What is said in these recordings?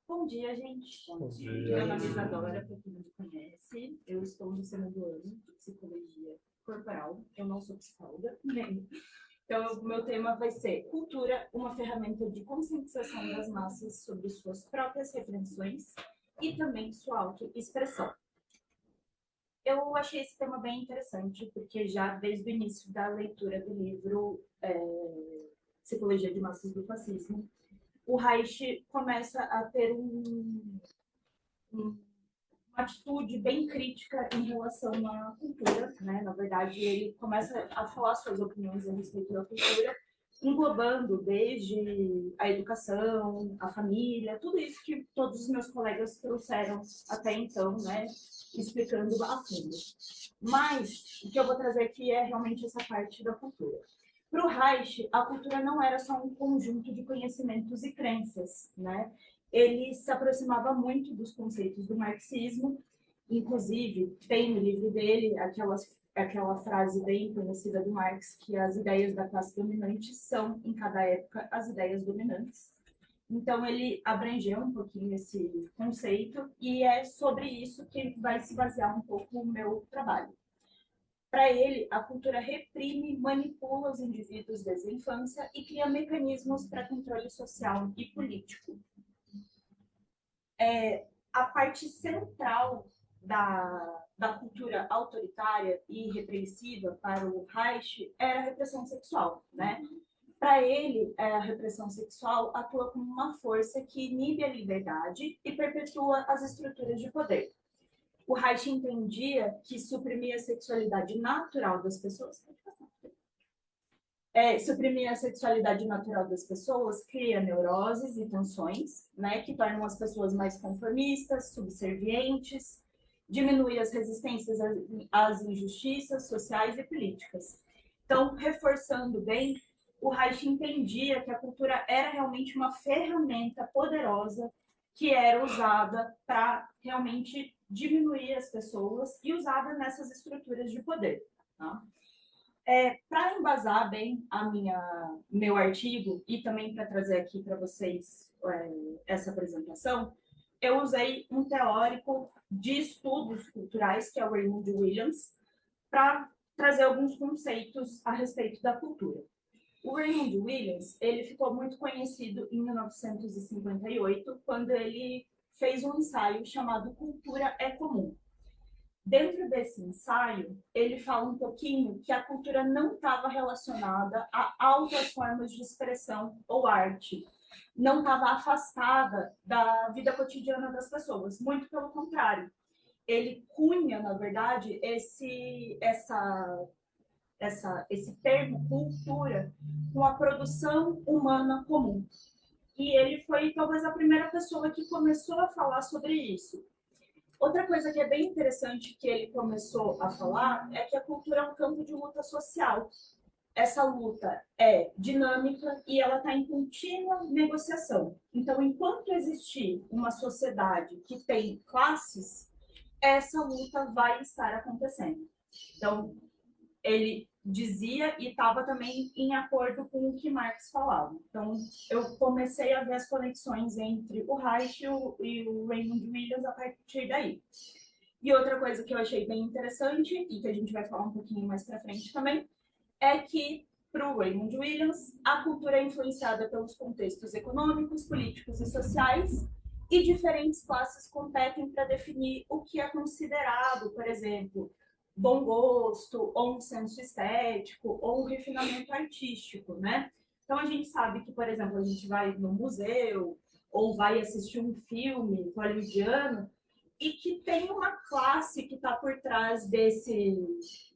Bom dia, gente. Bom dia. Meu nome é Isadora, para quem não me conhece. Eu estou no segundo ano de psicologia corporal. Eu não sou psicóloga, nem. Então, o meu tema vai ser cultura, uma ferramenta de conscientização das massas sobre suas próprias referências e também sua autoexpressão. Eu achei esse tema bem interessante, porque já desde o início da leitura do livro Psicologia de Massas do Fascismo, o Reich começa a ter uma atitude bem crítica em relação à cultura, né? Na verdade, ele começa a falar suas opiniões a respeito da cultura, englobando desde a educação, a família, tudo isso que todos os meus colegas trouxeram até então, né? Explicando a fundo. Mas o que eu vou trazer aqui é realmente essa parte da cultura. Para o Reich, a cultura não era só um conjunto de conhecimentos e crenças, né? Ele se aproximava muito dos conceitos do marxismo, inclusive tem no livro dele aquela frase bem conhecida do Marx, que as ideias da classe dominante são, em cada época, as ideias dominantes. Então, ele abrangeu um pouquinho esse conceito e é sobre isso que vai se basear um pouco o meu trabalho. Para ele, a cultura reprime, manipula os indivíduos desde a infância e cria mecanismos para controle social e político. A parte central da cultura autoritária e repressiva para o Reich era a repressão sexual, né? Para ele, a repressão sexual atua como uma força que inibe a liberdade e perpetua as estruturas de poder. O Reich entendia que suprimir a sexualidade natural das pessoas suprimir a sexualidade natural das pessoas cria neuroses e tensões, né, que tornam as pessoas mais conformistas, subservientes, diminui as resistências às injustiças sociais e políticas. Então, reforçando bem, o Reich entendia que a cultura era realmente uma ferramenta poderosa que era usada para realmente diminuir as pessoas e usada nessas estruturas de poder. Tá? Para embasar bem meu artigo e também para trazer aqui para vocês essa apresentação, eu usei um teórico de estudos culturais, que é o Raymond Williams, para trazer alguns conceitos a respeito da cultura. O Raymond Williams, ele ficou muito conhecido em 1958, quando ele fez um ensaio chamado Cultura é Comum. Dentro desse ensaio, ele fala um pouquinho que a cultura não estava relacionada a altas formas de expressão ou arte, não estava afastada da vida cotidiana das pessoas, muito pelo contrário. Ele cunha, na verdade, esse termo cultura com a produção humana comum. E ele foi talvez a primeira pessoa que começou a falar sobre isso. Outra coisa que é bem interessante que ele começou a falar é que a cultura é um campo de luta social. Essa luta é dinâmica e ela está em contínua negociação. Então, enquanto existir uma sociedade que tem classes, essa luta vai estar acontecendo. Então, ele dizia e estava também em acordo com o que Marx falava. Então, eu comecei a ver as conexões entre o Reich e o Raymond Williams a partir daí. E outra coisa que eu achei bem interessante, e que a gente vai falar um pouquinho mais para frente também, é que, para o Raymond Williams, a cultura é influenciada pelos contextos econômicos, políticos e sociais, e diferentes classes competem para definir o que é considerado, por exemplo, bom gosto, ou um senso estético, ou um refinamento artístico, né? Então, a gente sabe que, por exemplo, a gente vai no museu, ou vai assistir um filme hollywoodiano, e que tem uma classe que está por trás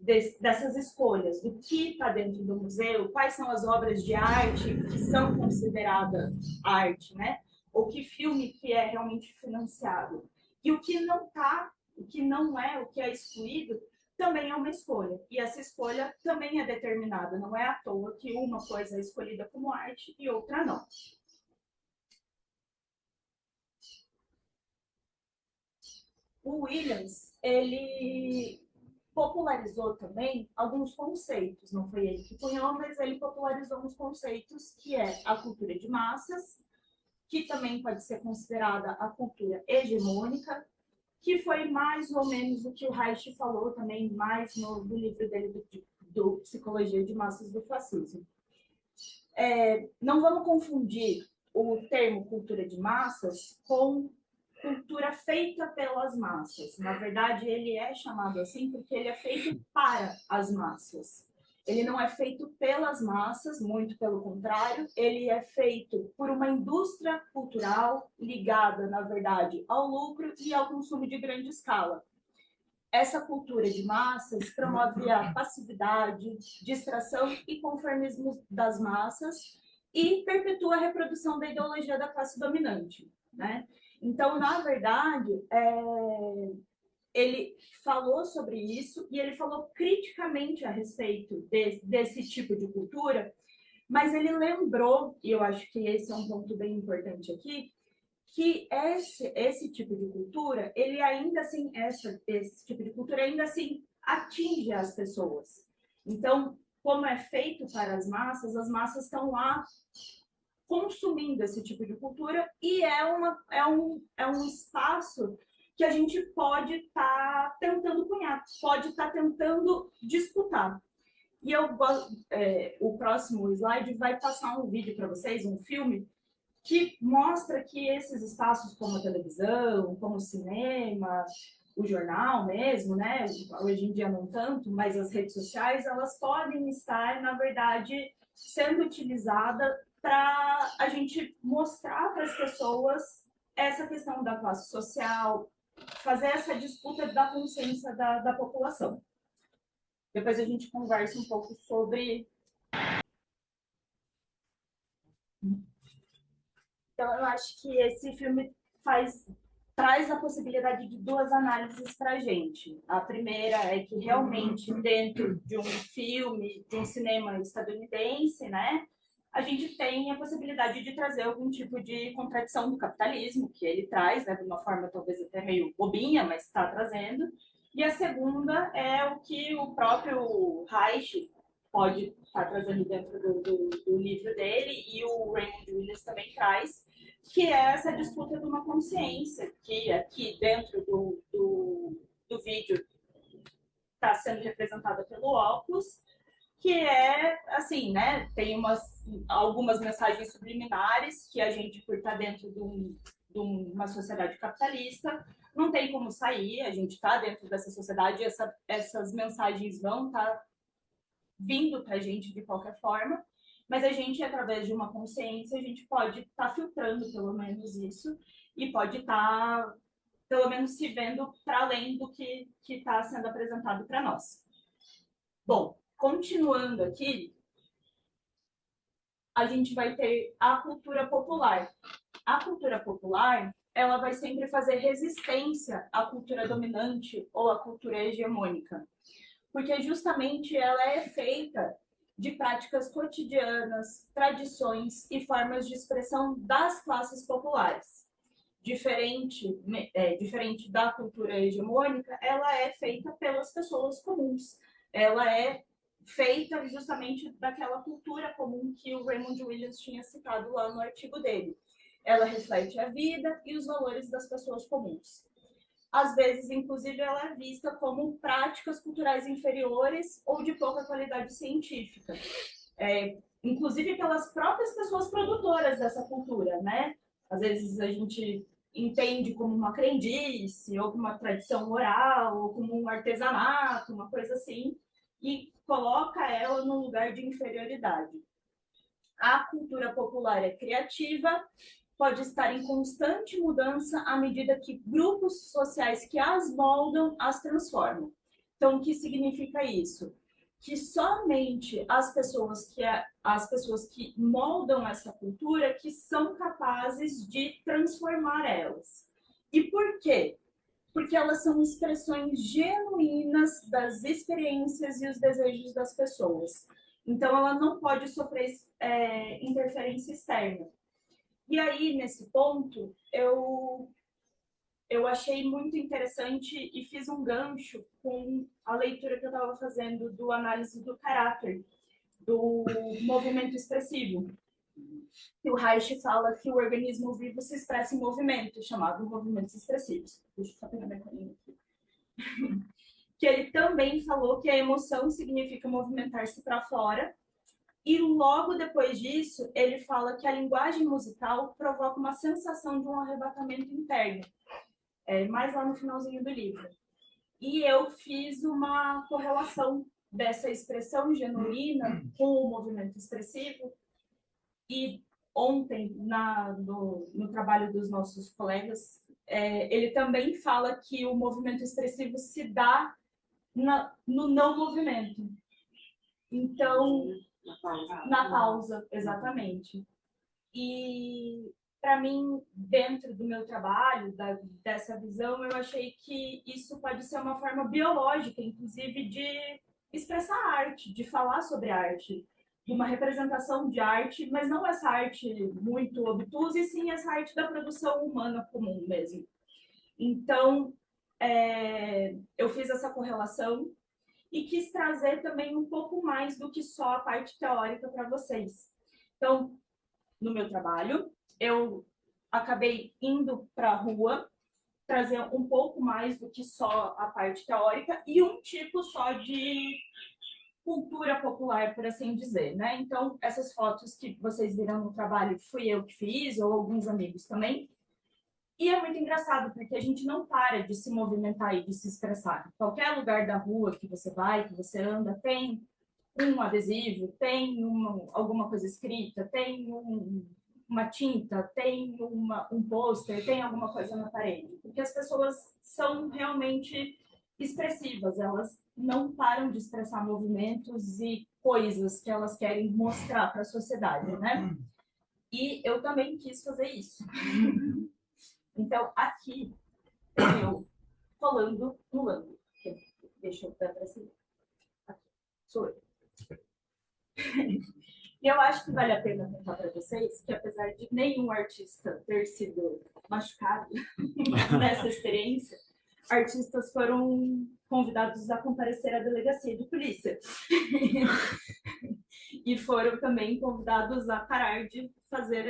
dessas escolhas, do que está dentro do museu, quais são as obras de arte que são consideradas arte, né? Ou que filme que é realmente financiado. E o que não está, o que não é, o que é excluído, também é uma escolha. E essa escolha também é determinada, não é à toa que uma coisa é escolhida como arte e outra não. O Williams, ele popularizou também alguns conceitos, não foi ele que cunhou, mas ele popularizou uns conceitos que é a cultura de massas, que também pode ser considerada a cultura hegemônica, que foi mais ou menos o que o Reich falou também, mais no livro dele do Psicologia de Massas do Fascismo. Não vamos confundir o termo cultura de massas com cultura feita pelas massas. Na verdade, ele é chamado assim porque ele é feito para as massas. Ele não é feito pelas massas, muito pelo contrário, ele é feito por uma indústria cultural ligada, na verdade, ao lucro e ao consumo de grande escala. Essa cultura de massas promove a passividade, distração e conformismo das massas e perpetua a reprodução da ideologia da classe dominante, né? Então, na verdade, ele falou sobre isso e ele falou criticamente a respeito desse tipo de cultura, mas ele lembrou, e eu acho que esse é um ponto bem importante aqui, que esse tipo de cultura, ele ainda assim, esse tipo de cultura ainda assim atinge as pessoas. Então, como é feito para as massas estão lá consumindo esse tipo de cultura e é um espaço que a gente pode estar tentando cunhar, pode estar tentando disputar. E o próximo slide vai passar um vídeo para vocês, um filme, que mostra que esses espaços como a televisão, como o cinema, o jornal mesmo, né? Hoje em dia não tanto, mas as redes sociais, elas podem estar, na verdade, sendo utilizadas para a gente mostrar para as pessoas essa questão da classe social, fazer essa disputa da consciência da população. Depois a gente conversa um pouco sobre. Então, eu acho que esse filme traz a possibilidade de duas análises para a gente. A primeira é que realmente dentro de um filme, de um cinema estadunidense, né, a gente tem a possibilidade de trazer algum tipo de contradição do capitalismo, que ele traz, né, de uma forma talvez até meio bobinha, mas está trazendo. E a segunda é o que o próprio Reich pode estar trazendo dentro do livro dele, e o Raymond Willis também traz, que é essa disputa de uma consciência, que aqui dentro do vídeo está sendo representada pelo óculos, que é assim, né? Tem algumas mensagens subliminares que a gente, por estar dentro de uma sociedade capitalista, não tem como sair, a gente está dentro dessa sociedade, essas mensagens vão estar vindo para a gente de qualquer forma, mas a gente, através de uma consciência, a gente pode estar filtrando pelo menos isso e pode estar, pelo menos, se vendo para além do que está sendo apresentado para nós. Bom, continuando aqui, a gente vai ter a cultura popular. A cultura popular, ela vai sempre fazer resistência à cultura dominante ou à cultura hegemônica, porque justamente ela é feita de práticas cotidianas, tradições e formas de expressão das classes populares. Diferente da cultura hegemônica, ela é feita pelas pessoas comuns. Ela é feita justamente daquela cultura comum que o Raymond Williams tinha citado lá no artigo dele. Ela reflete a vida e os valores das pessoas comuns. Às vezes, inclusive, ela é vista como práticas culturais inferiores ou de pouca qualidade científica. Inclusive pelas próprias pessoas produtoras dessa cultura, né? Às vezes a gente entende como uma crendice, ou como uma tradição oral, ou como um artesanato, uma coisa assim, e coloca ela num lugar de inferioridade. A cultura popular é criativa, pode estar em constante mudança à medida que grupos sociais que as moldam as transformam. Então, o que significa isso? Que somente as pessoas que moldam essa cultura que são capazes de transformar elas. E por quê? Porque elas são expressões genuínas das experiências e os desejos das pessoas. Então, ela não pode sofrer interferência externa. E aí, nesse ponto, eu achei muito interessante e fiz um gancho com a leitura que eu estava fazendo do análise do caráter, do movimento expressivo. que o Reich fala que o organismo vivo se expressa em movimento, chamado movimentos expressivos. Deixa eu só pegar minha colinha aqui. Que ele também falou que a emoção significa movimentar-se para fora, e logo depois disso, ele fala que a linguagem musical provoca uma sensação de um arrebatamento interno, mais lá no finalzinho do livro. E eu fiz uma correlação dessa expressão genuína com o movimento expressivo, e ontem, no trabalho dos nossos colegas, ele também fala que o movimento expressivo se dá no não movimento. Então, na pausa, exatamente. E, para mim, dentro do meu trabalho, dessa visão, eu achei que isso pode ser uma forma biológica, inclusive, de expressar arte, de falar sobre arte, de uma representação de arte, mas não essa arte muito obtusa, e sim essa arte da produção humana comum mesmo. Então, eu fiz essa correlação e quis trazer também um pouco mais do que só a parte teórica para vocês. Então, no meu trabalho, eu acabei indo para a rua, trazer um pouco mais do que só a parte teórica e um tipo só de cultura popular, por assim dizer, né? Então, essas fotos que vocês viram no trabalho fui eu que fiz, ou alguns amigos também. E é muito engraçado, porque a gente não para de se movimentar e de se expressar. Qualquer lugar da rua que você vai, que você anda, tem um adesivo, tem alguma coisa escrita, tem uma tinta, tem um pôster, tem alguma coisa na parede. Porque as pessoas são realmente expressivas, elas não param de expressar movimentos e coisas que elas querem mostrar para a sociedade, né? E eu também quis fazer isso. Então, aqui, eu falando no Lango. Deixa eu dar para cima. Aqui, sou eu. E eu acho que vale a pena contar para vocês que, apesar de nenhum artista ter sido machucado nessa experiência, artistas foram convidados a comparecer à delegacia de polícia. E foram também convidados a parar de fazer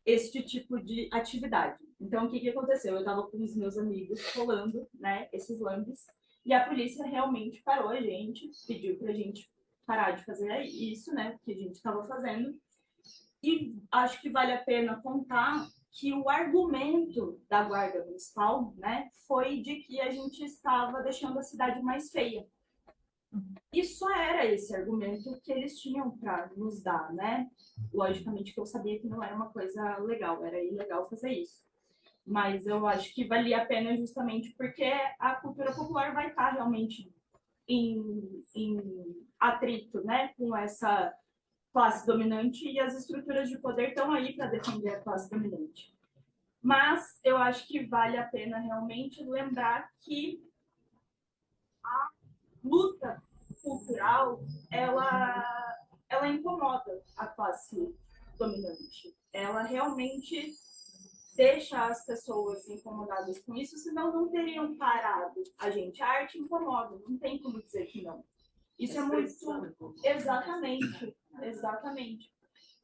este tipo de atividade. Então, o que aconteceu? Eu estava com os meus amigos rolando, né, esses lambes, e a polícia realmente parou a gente, pediu para a gente parar de fazer isso, né, que a gente estava fazendo. E acho que vale a pena contar que o argumento da Guarda Municipal, né, foi de que a gente estava deixando a cidade mais feia. E só era esse argumento que eles tinham para nos dar, né? Logicamente que eu sabia que não era uma coisa legal, era ilegal fazer isso. Mas eu acho que valia a pena justamente porque a cultura popular vai estar realmente em atrito, né, com essa classe dominante, e as estruturas de poder estão aí para defender a classe dominante. Mas eu acho que vale a pena realmente lembrar que a luta cultural, ela incomoda a classe dominante. Ela realmente deixa as pessoas incomodadas com isso, senão não teriam parado. A arte incomoda, não tem como dizer que não. Isso é muito... Exatamente, exatamente.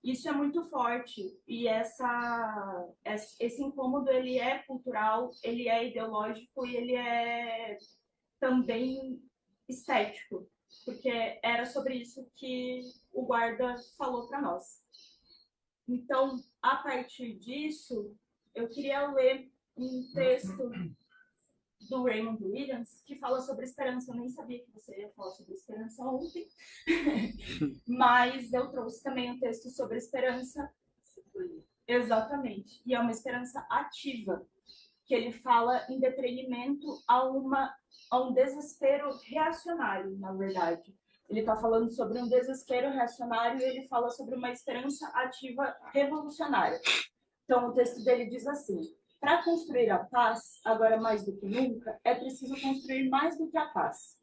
Isso é muito forte, e esse incômodo, ele é cultural, ele é ideológico e ele é também estético, porque era sobre isso que o guarda falou para nós. Então, a partir disso, eu queria ler um texto do Raymond Williams, que fala sobre esperança. Eu nem sabia que você ia falar sobre esperança ontem, mas eu trouxe também um texto sobre esperança. Exatamente. E é uma esperança ativa, que ele fala em detrimento a um desespero reacionário, na verdade. Ele está falando sobre um desespero reacionário e ele fala sobre uma esperança ativa revolucionária. Então, o texto dele diz assim: para construir a paz, agora mais do que nunca, é preciso construir mais do que a paz.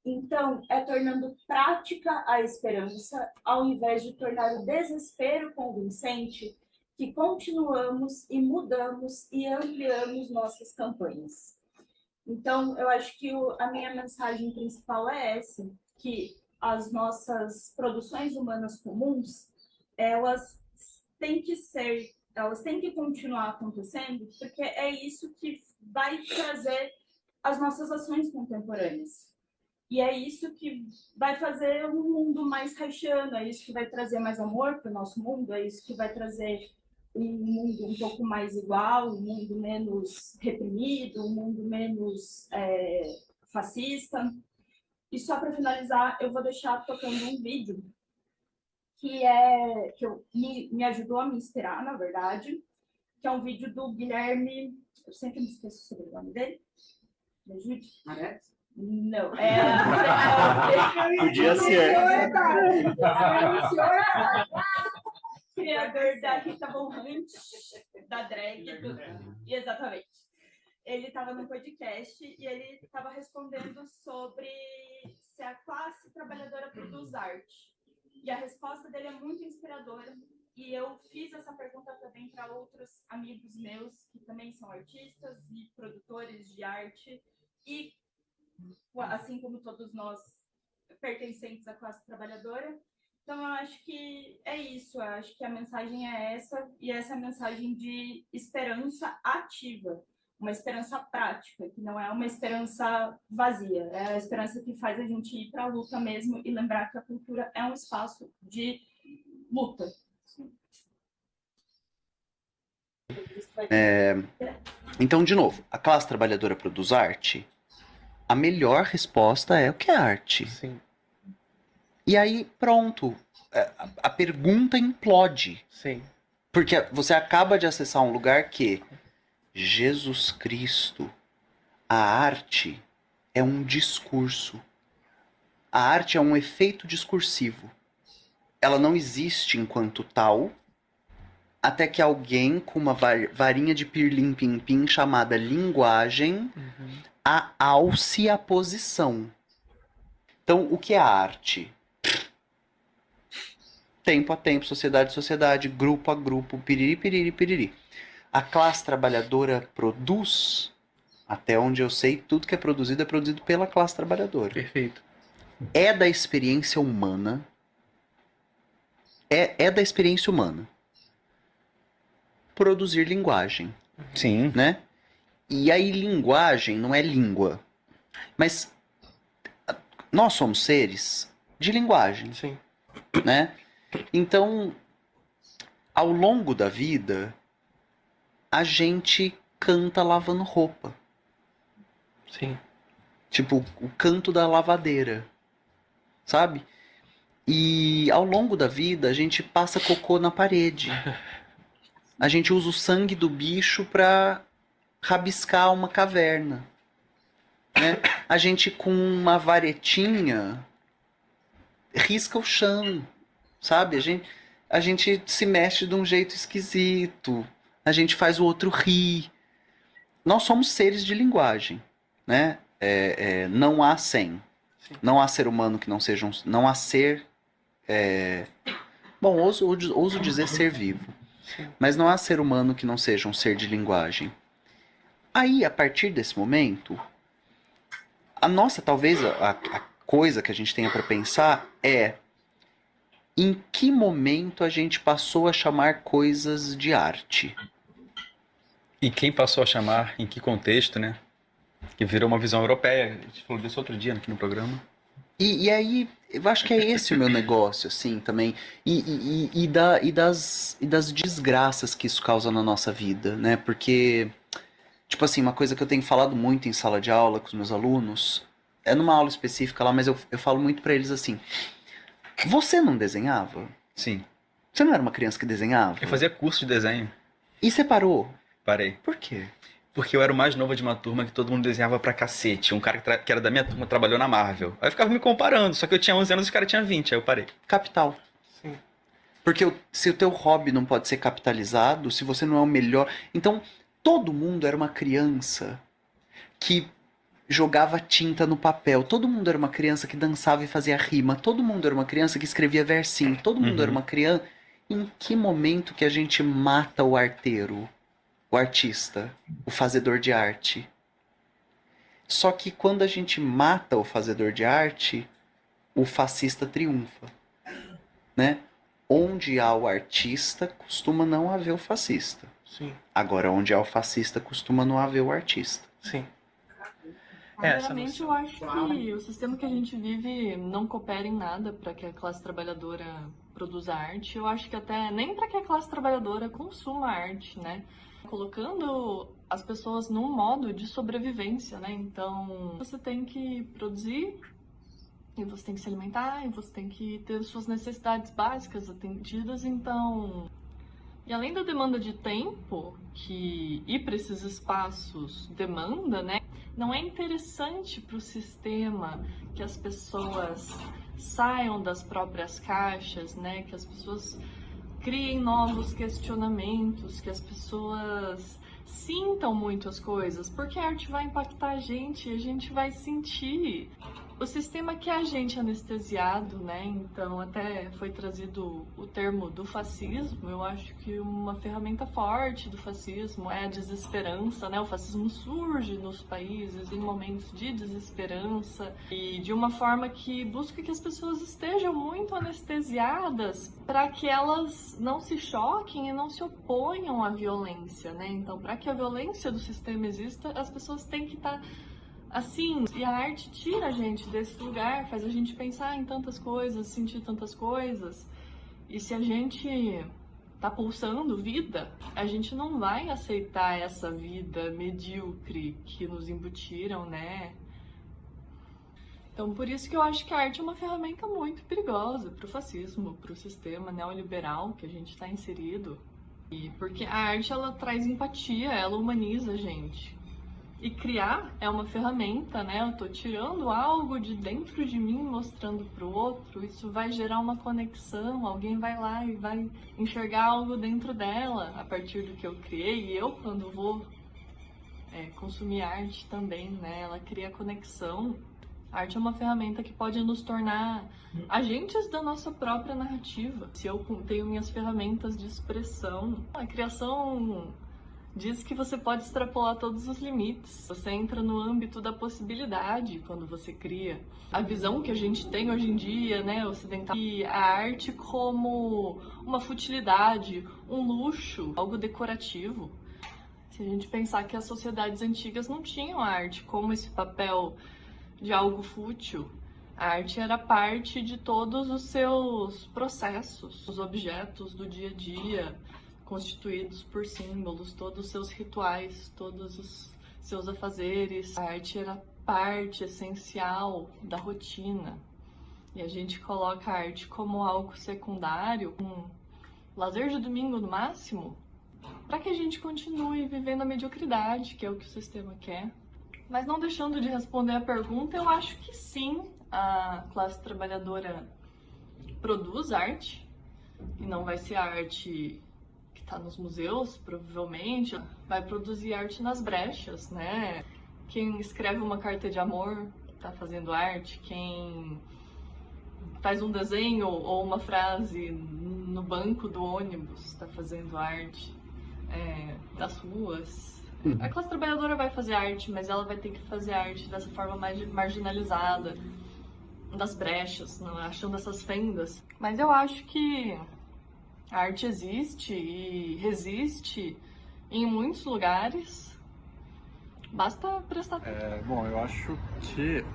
Então, é tornando prática a esperança, ao invés de tornar o desespero convincente, que continuamos e mudamos e ampliamos nossas campanhas. Então, eu acho que a minha mensagem principal é essa, que as nossas produções humanas comuns, elas têm que continuar acontecendo, porque é isso que vai trazer as nossas ações contemporâneas. E é isso que vai fazer um mundo mais haitiano, é isso que vai trazer mais amor para o nosso mundo, é isso que vai trazer um mundo um pouco mais igual, um mundo menos reprimido, um mundo menos fascista. E só para finalizar, eu vou deixar tocando um vídeo me ajudou a me inspirar, na verdade, que é um vídeo do Guilherme, eu sempre me esqueço sobre o nome dele, me ajude. Não, Podia ser. Criador da Rita Von Hunt, da drag, exatamente. Ele estava no podcast e ele estava respondendo sobre se a classe trabalhadora produz arte. E a resposta dele é muito inspiradora. E eu fiz essa pergunta também para outros amigos meus que também são artistas e produtores de arte e, assim como todos nós, pertencentes à classe trabalhadora. Então, eu acho que é isso. Eu acho que a mensagem é essa, e essa é a mensagem de esperança ativa, uma esperança prática, que não é uma esperança vazia, é a esperança que faz a gente ir para a luta mesmo e lembrar que a cultura é um espaço de luta. Então, de novo, a classe trabalhadora produz arte? A melhor resposta é o que é arte. Sim. E aí, pronto. A pergunta implode. Sim. Porque você acaba de acessar um lugar que Jesus Cristo, a arte é um discurso. A arte é um efeito discursivo. Ela não existe enquanto tal, até que alguém com uma varinha de pirlim-pim-pim chamada linguagem a alce a posição. Então, o que é a arte? Tempo a tempo, sociedade a sociedade, grupo a grupo, piriri, piriri, piriri. A classe trabalhadora produz, até onde eu sei, tudo que é produzido pela classe trabalhadora. Perfeito. É da experiência humana. É da experiência humana produzir linguagem. Sim. Né? E aí, linguagem não é língua. Mas nós somos seres de linguagem. Sim. Né? Então, ao longo da vida, a gente canta lavando roupa. Sim. Tipo, o canto da lavadeira. Sabe? E ao longo da vida, a gente passa cocô na parede. A gente usa o sangue do bicho pra rabiscar uma caverna. Né? A gente, com uma varetinha, risca o chão. Sabe? A gente se mexe de um jeito esquisito. A gente faz o outro rir. Nós somos seres de linguagem. Né? Não há sem. Sim. Não há ser humano que não seja um... Não há ser... Bom, ouso dizer ser vivo. Sim. Mas não há ser humano que não seja um ser de linguagem. Aí, a partir desse momento, a nossa, talvez, a coisa que a gente tenha para pensar é em que momento a gente passou a chamar coisas de arte. E quem passou a chamar, em que contexto, né? Que virou uma visão europeia. A gente falou disso outro dia aqui no programa. E aí, eu acho que é esse o meu negócio, assim, também. E das desgraças que isso causa na nossa vida, né? Porque, tipo assim, uma coisa que eu tenho falado muito em sala de aula com os meus alunos, é numa aula específica lá, mas eu falo muito pra eles assim: você não desenhava? Sim. Você não era uma criança que desenhava? Eu fazia curso de desenho. E você parou? Parei. Por quê? Porque eu era o mais novo de uma turma que todo mundo desenhava pra cacete. Um cara que era da minha turma trabalhou na Marvel. Aí eu ficava me comparando, só que eu tinha 11 anos e o cara tinha 20, aí eu parei. Capital. Sim. Porque se o teu hobby não pode ser capitalizado, se você não é o melhor... Então, todo mundo era uma criança que jogava tinta no papel. Todo mundo era uma criança que dançava e fazia rima. Todo mundo era uma criança que escrevia versinho. Todo mundo era uma criança... Em que momento que a gente mata o arteiro? O artista? O fazedor de arte? Só que quando a gente mata o fazedor de arte, o fascista triunfa, né? Onde há o artista, costuma não haver o fascista. Sim, Agora, onde há o fascista, costuma não haver o artista. sim. Primeiramente, eu acho que o sistema que a gente vive não coopera em nada para que a classe trabalhadora produza arte. Eu acho que até nem para que a classe trabalhadora consuma arte, né? Colocando as pessoas num modo de sobrevivência, né? Então, você tem que produzir, e você tem que se alimentar, e você tem que ter suas necessidades básicas atendidas, então... E além da demanda de tempo que ir para esses espaços demanda, né? Não é interessante para o sistema que as pessoas saiam das próprias caixas, né? Que as pessoas criem novos questionamentos, que as pessoas sintam muito as coisas, porque a arte vai impactar a gente e a gente vai sentir. O sistema que a gente é anestesiado, né? Então até foi trazido o termo do fascismo. Eu acho que uma ferramenta forte do fascismo é a desesperança, né? O fascismo surge nos países em momentos de desesperança e de uma forma que busca que as pessoas estejam muito anestesiadas para que elas não se choquem e não se oponham à violência, né? Então, para que a violência do sistema exista, as pessoas têm que estar assim, e a arte tira a gente desse lugar, faz a gente pensar em tantas coisas, sentir tantas coisas. E se a gente tá pulsando vida, a gente não vai aceitar essa vida medíocre que nos embutiram, né? Então, por isso que eu acho que a arte é uma ferramenta muito perigosa para o fascismo, para o sistema neoliberal que a gente está inserido. E porque a arte, ela traz empatia, ela humaniza a gente. E criar é uma ferramenta, né? Eu tô tirando algo de dentro de mim, mostrando pro outro. Isso vai gerar uma conexão. Alguém vai lá e vai enxergar algo dentro dela a partir do que eu criei. E eu, quando vou consumir arte também, né? Ela cria conexão. A arte é uma ferramenta que pode nos tornar agentes da nossa própria narrativa. Se eu tenho minhas ferramentas de expressão, a criação diz que você pode extrapolar todos os limites. Você entra no âmbito da possibilidade quando você cria. A visão que a gente tem hoje em dia, né, ocidental, e a arte como uma futilidade, um luxo, algo decorativo. Se a gente pensar que as sociedades antigas não tinham a arte como esse papel de algo fútil, a arte era parte de todos os seus processos, os objetos do dia a dia, constituídos por símbolos, todos os seus rituais, todos os seus afazeres. A arte era parte essencial da rotina. E a gente coloca a arte como algo secundário, um lazer de domingo no máximo, para que a gente continue vivendo a mediocridade, que é o que o sistema quer. Mas não deixando de responder a pergunta, eu acho que sim, a classe trabalhadora produz arte, e não vai ser a arte que está nos museus, provavelmente, vai produzir arte nas brechas, né? Quem escreve uma carta de amor está fazendo arte, quem faz um desenho ou uma frase no banco do ônibus está fazendo arte, das ruas. A classe trabalhadora vai fazer arte, mas ela vai ter que fazer arte dessa forma mais marginalizada, das brechas, não, achando essas fendas. Mas eu acho que a arte existe e resiste em muitos lugares. Basta prestar atenção. Bom, eu acho que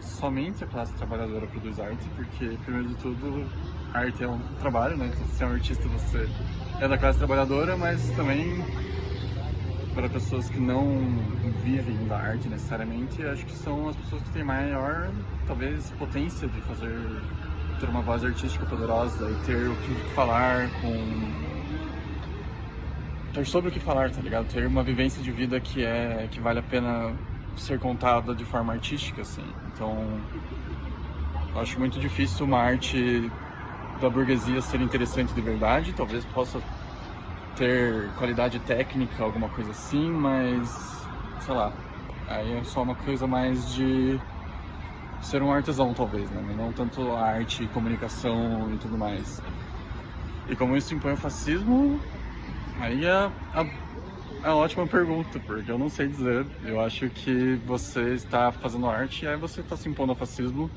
somente a classe trabalhadora produz arte, porque, primeiro de tudo, a arte é um trabalho, né? Então, se você é um artista, você é da classe trabalhadora, mas também para pessoas que não vivem da arte necessariamente, acho que são as pessoas que têm maior, talvez, potência de ter uma voz artística poderosa e ter o que falar ter sobre o que falar, tá ligado? Ter uma vivência de vida que vale a pena ser contada de forma artística, assim. Então, eu acho muito difícil uma arte da burguesia ser interessante de verdade. Talvez possa ter qualidade técnica, alguma coisa assim, mas, sei lá, aí é só uma coisa mais de ser um artesão, talvez, né? Não tanto a arte, comunicação e tudo mais. E como isso impõe o fascismo, aí é uma ótima pergunta, porque eu não sei dizer. Eu acho que você está fazendo arte e aí você está se impondo ao fascismo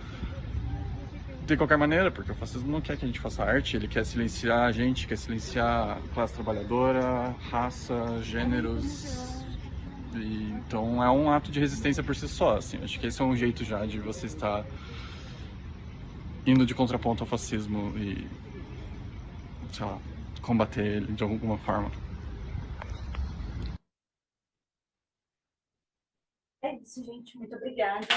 de qualquer maneira, porque o fascismo não quer que a gente faça arte, ele quer silenciar a gente, quer silenciar a classe trabalhadora, raça, gêneros. Então é um ato de resistência por si só, assim. Acho que esse é um jeito já de você estar indo de contraponto ao fascismo e, sei lá, combater ele de alguma forma. É isso, gente. Muito obrigada.